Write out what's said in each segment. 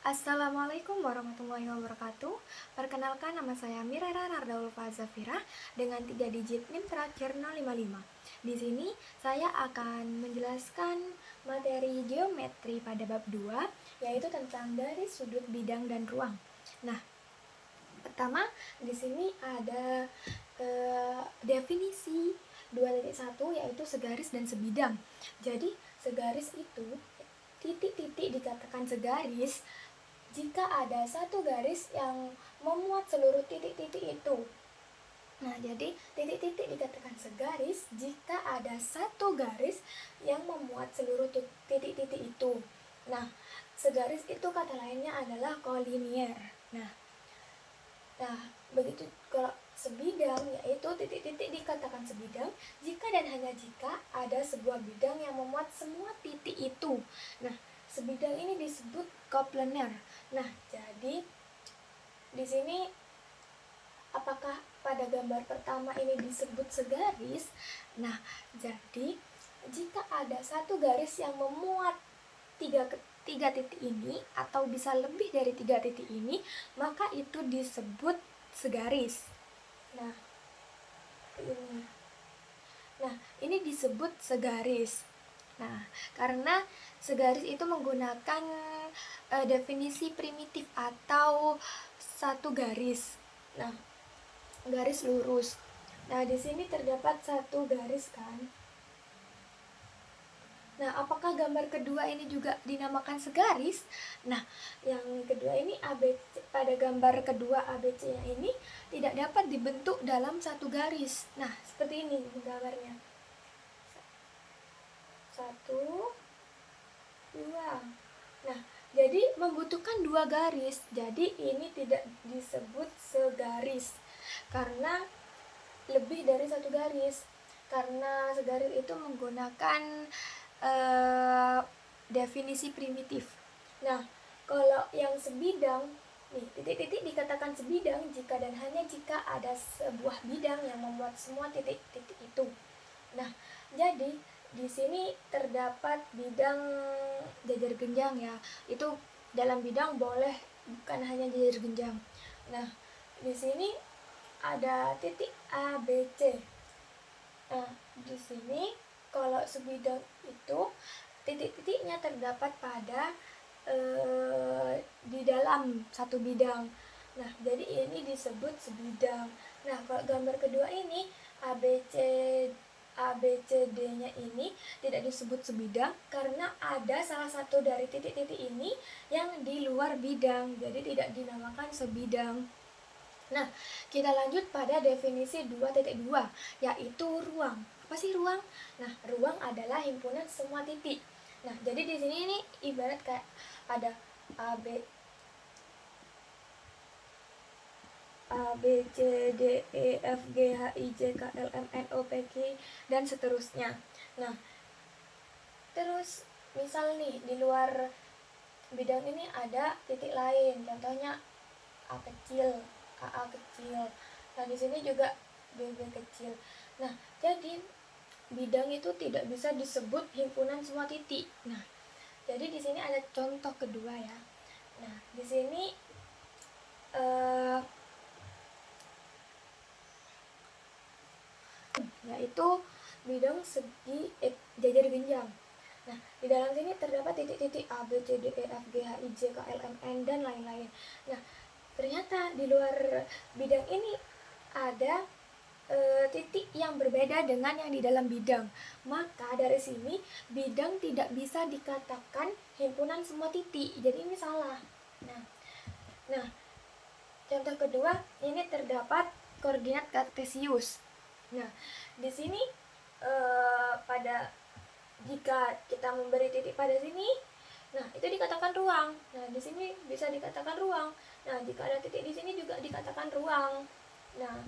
Assalamualaikum warahmatullahi wabarakatuh. Perkenalkan, nama saya Mirara Nardaul Fazafira dengan 3 digit NIM terakhir 055. Di sini saya akan menjelaskan materi geometri pada bab 2, yaitu tentang garis, sudut, bidang, dan ruang. Nah, pertama di sini ada definisi 2.1, yaitu segaris dan sebidang. Jadi segaris itu titik-titik dikatakan segaris jika ada satu garis yang memuat seluruh titik-titik itu. Nah, jadi titik-titik dikatakan segaris jika ada satu garis yang memuat seluruh titik-titik itu. Nah, segaris itu kata lainnya adalah kolinier. Nah, begitu kalau sebidang, yaitu titik-titik dikatakan sebidang jika dan hanya jika ada sebuah bidang yang memuat semua titik itu. Nah, sebidang ini disebut koplener. Nah, jadi di sini apakah pada gambar pertama ini disebut segaris? Nah, jadi jika ada satu garis yang memuat tiga titik ini atau bisa lebih dari 3 titik ini, maka itu disebut segaris. Nah, ini disebut segaris. Nah, karena segaris itu menggunakan definisi primitif atau satu garis. Nah, garis lurus. Nah, di sini terdapat satu garis kan. Nah, apakah gambar kedua ini juga dinamakan segaris? Nah, yang kedua ini ABC, pada gambar kedua ABC-nya ini tidak dapat dibentuk dalam satu garis. Nah, seperti ini gambarnya. 1, 2. Nah, jadi membutuhkan 2 garis. Jadi ini tidak disebut segaris karena lebih dari satu garis. Karena segaris itu menggunakan definisi primitif. Nah, kalau yang sebidang, nih titik-titik dikatakan sebidang jika dan hanya jika ada sebuah bidang yang memuat semua titik-titik itu. Nah, jadi di sini terdapat bidang jajar genjang ya. Itu dalam bidang boleh bukan hanya jajar genjang. Nah, di sini ada titik A, B, C. Nah, di sini kalau sebidang itu titik-titiknya terdapat pada di dalam satu bidang. Nah, jadi ini disebut sebidang. Nah, kalau gambar kedua ini ABCD-nya ini tidak disebut sebidang karena ada salah satu dari titik-titik ini yang di luar bidang, jadi tidak dinamakan sebidang. Nah, kita lanjut pada definisi 2.2, yaitu ruang. Apa sih ruang? Nah, ruang adalah himpunan semua titik. Nah, jadi di sini ini ibarat kayak ada A, B, C, D, E, F, G, H, I, J, K, L, M, N, O, P, Q, dan seterusnya. Nah, terus misal nih di luar bidang ini ada titik lain, contohnya A kecil, AA kecil. Nah, di sini juga BB kecil. Nah, jadi bidang itu tidak bisa disebut himpunan semua titik. Nah, jadi di sini ada contoh kedua ya. Nah, di sini yaitu bidang segi jajar genjang. Nah, di dalam sini terdapat titik-titik A, B, C, D, E, F, G, H, I, J, K, L, M, N, dan lain-lain. Nah, ternyata di luar bidang ini ada titik yang berbeda dengan yang di dalam bidang. Maka dari sini bidang tidak bisa dikatakan himpunan semua titik. Jadi ini salah. Nah, contoh kedua ini terdapat koordinat kartesius. Nah, di sini pada jika kita memberi titik pada sini, nah itu dikatakan ruang. Nah, di sini bisa dikatakan ruang. Nah, jika ada titik di sini juga dikatakan ruang. Nah,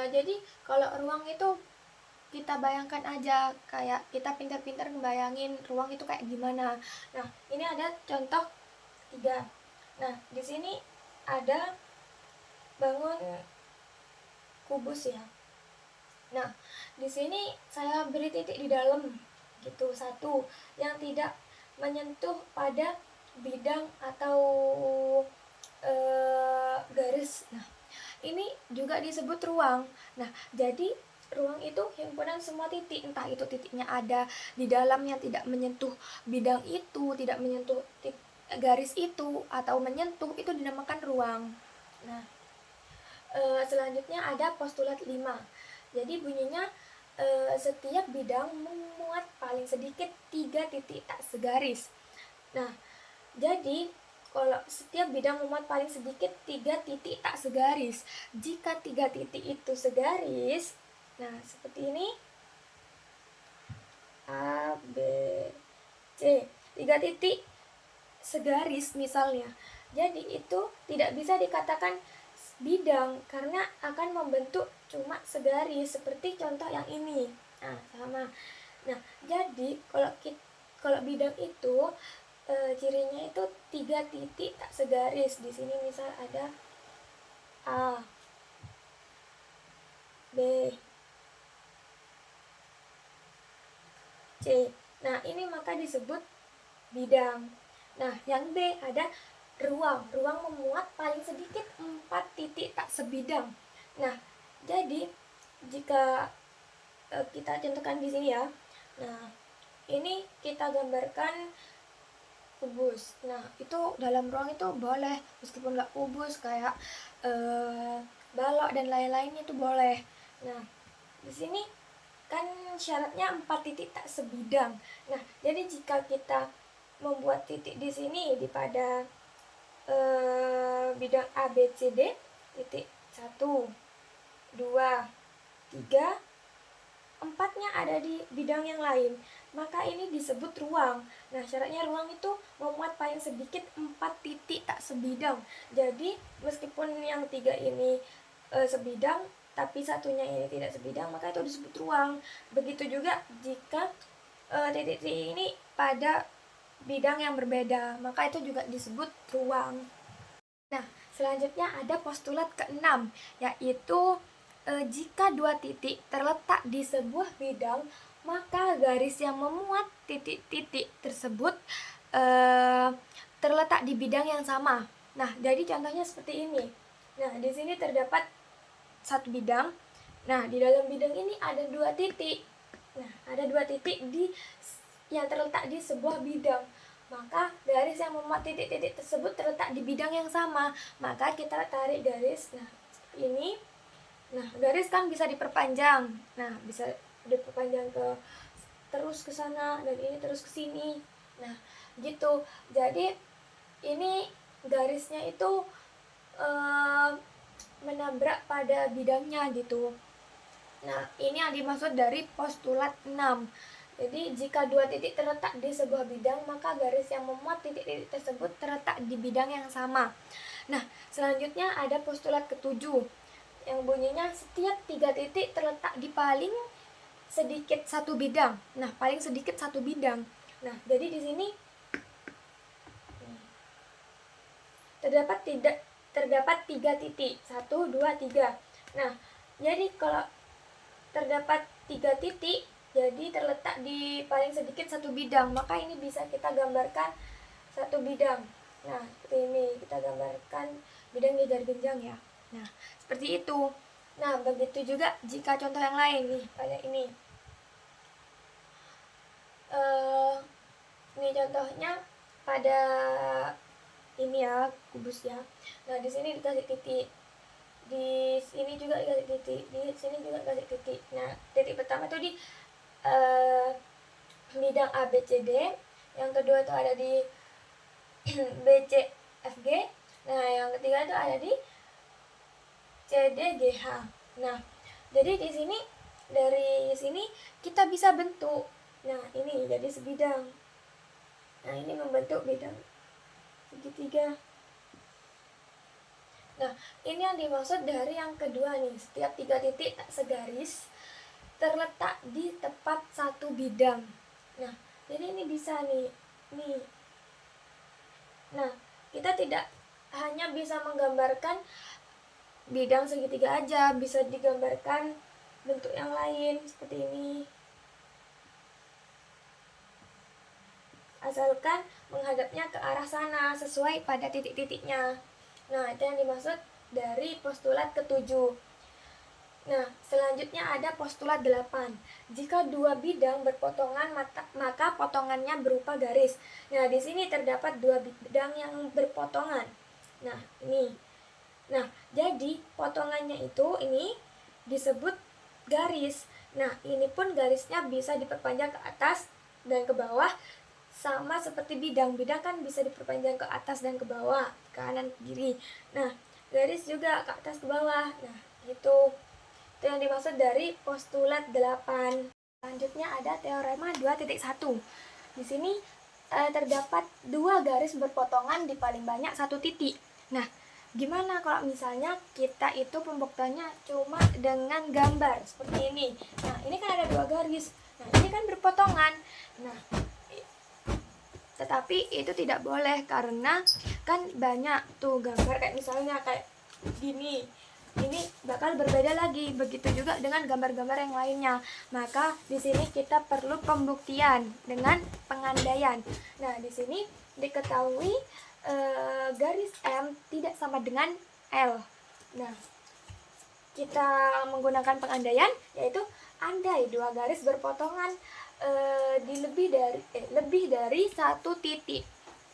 jadi kalau ruang itu kita bayangkan aja, kayak kita pintar-pintar ngebayangin ruang itu kayak gimana. Nah, ini ada contoh 3. Nah, di sini ada bangun kubus ya. Nah, di sini saya beri titik di dalam gitu, 1 yang tidak menyentuh pada bidang atau garis. Nah, ini juga disebut ruang. Nah, jadi ruang itu himpunan semua titik, entah itu titiknya ada di dalamnya tidak menyentuh bidang itu, tidak menyentuh garis itu, atau menyentuh, itu dinamakan ruang. Nah, selanjutnya ada postulat 5. Jadi bunyinya setiap bidang memuat paling sedikit 3 titik tak segaris. Nah, jadi kalau setiap bidang memuat paling sedikit 3 titik tak segaris. Jika 3 titik itu segaris, nah seperti ini, A, B, C, 3 titik segaris misalnya. Jadi itu tidak bisa dikatakan bidang karena akan membentuk cuma segaris seperti contoh yang ini. Nah, sama. Nah, jadi kalau bidang itu cirinya itu 3 titik tak segaris. Di sini misal ada A, B, C. Nah, ini maka disebut bidang. Nah, yang B ada ruang. Ruang memuat paling sedikit 4 titik tak sebidang. Nah, jadi jika kita contohkan di sini ya. Nah, ini kita gambarkan kubus. Nah, itu dalam ruang itu boleh meskipun nggak kubus kayak balok dan lain-lainnya itu boleh. Nah, di sini kan syaratnya 4 titik tak sebidang. Nah, jadi jika kita membuat titik di sini di pada bidang A, B, C, D, titik 1, 2, 3, 4-nya ada di bidang yang lain, maka ini disebut ruang. Nah, syaratnya ruang itu memuat paling sedikit 4 titik tak sebidang. Jadi meskipun yang 3 ini sebidang tapi satunya ini tidak sebidang, maka itu disebut ruang. Begitu juga jika titik-titik ini pada bidang yang berbeda, maka itu juga disebut ruang. Nah, selanjutnya ada postulat ke-6, yaitu jika 2 titik terletak di sebuah bidang, maka garis yang memuat titik-titik tersebut terletak di bidang yang sama. Nah, jadi contohnya seperti ini. Nah, di sini terdapat satu bidang. Nah, di dalam bidang ini ada 2 titik. Nah, ada 2 titik yang terletak di sebuah bidang. Maka garis yang memuat titik-titik tersebut terletak di bidang yang sama. Maka kita tarik garis. Nah, ini. Nah, garis kan bisa diperpanjang. Nah, bisa diperpanjang terus ke sana dan ini terus ke sini. Nah, gitu. Jadi ini garisnya itu menabrak pada bidangnya gitu. Nah, ini yang dimaksud dari postulat 6. Jadi, jika 2 titik terletak di sebuah bidang, maka garis yang memuat titik-titik tersebut terletak di bidang yang sama. Nah, selanjutnya ada postulat ke-7, yang bunyinya setiap 3 titik terletak di paling sedikit satu bidang. Nah, paling sedikit satu bidang. Nah, jadi di sini terdapat 3 titik. 1, 2, 3. Nah, jadi kalau terdapat 3 titik, jadi terletak di paling sedikit satu bidang, maka ini bisa kita gambarkan satu bidang. Nah, seperti ini kita gambarkan bidang jajar genjang ya. Nah, seperti itu. Nah, begitu juga jika contoh yang lain nih, pada ini. Ini contohnya pada ini ya, kubus ya. Nah, di sini dikasih titik. Di sini juga dikasih titik, di sini juga dikasih titik. Nah, titik pertama itu di bidang A, B, C, D. Yang kedua itu ada di B, C, F, G. Nah, yang ketiga itu ada di C, D, G, H. Nah, jadi di sini dari sini kita bisa bentuk. Nah, ini jadi sebidang. Nah, ini membentuk bidang segitiga. Nah, ini yang dimaksud dari yang kedua nih. Setiap 3 titik tak segaris terletak di tepat satu bidang. Nah, jadi ini bisa nih. Nah, kita tidak hanya bisa menggambarkan bidang segitiga aja, bisa digambarkan bentuk yang lain seperti ini. asalkan menghadapnya ke arah sana sesuai pada titik-titiknya. Nah, itu yang dimaksud dari postulat ketujuh. Nah, selanjutnya ada postulat 8. Jika dua bidang berpotongan, maka potongannya berupa garis. Nah, di sini terdapat dua bidang yang berpotongan. Nah, ini. Nah, jadi potongannya itu ini disebut garis. Nah, ini pun garisnya bisa diperpanjang ke atas dan ke bawah, sama seperti bidang. Bidang kan bisa diperpanjang ke atas dan ke bawah, kanan ke kiri. Nah, garis juga ke atas ke bawah. Nah, gitu. Itu yang dimaksud dari postulat 8. Selanjutnya ada teorema 2.1. Di sini terdapat dua garis berpotongan di paling banyak satu titik. Nah, gimana kalau misalnya kita itu pembuktiannya cuma dengan gambar seperti ini. Nah, ini kan ada dua garis. Nah, ini kan berpotongan. Nah, tetapi itu tidak boleh karena kan banyak tuh gambar kayak misalnya kayak gini. Ini bakal berbeda lagi. Begitu juga dengan gambar-gambar yang lainnya. Maka di sini kita perlu pembuktian dengan pengandaian. Nah, di sini diketahui garis M tidak sama dengan L. Nah, kita menggunakan pengandaian yaitu andai dua garis berpotongan di lebih dari satu titik.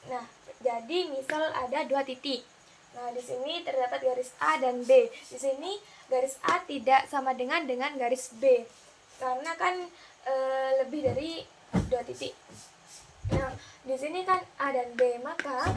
Nah, jadi misal ada dua titik. Nah, di sini terdapat garis A dan B. Di sini garis A tidak sama dengan garis B karena kan lebih dari dua titik. Nah, di sini kan A dan B, maka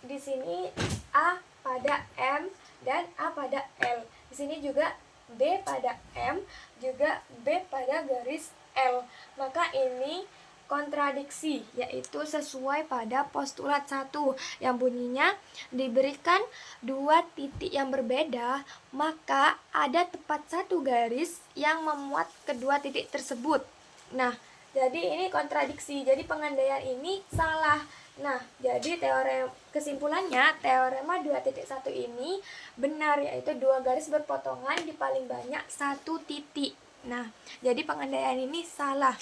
di sini A pada M dan A pada L. Di sini juga B pada M, juga B pada garis L. Maka ini kontradiksi, yaitu sesuai pada postulat 1 yang bunyinya diberikan dua titik yang berbeda, maka ada tepat satu garis yang memuat kedua titik tersebut. Nah, jadi ini kontradiksi, jadi pengandaian ini salah. Nah, jadi kesimpulannya teorema 2.1 ini benar, yaitu dua garis berpotongan di paling banyak satu titik. Nah, jadi pengandaian ini salah.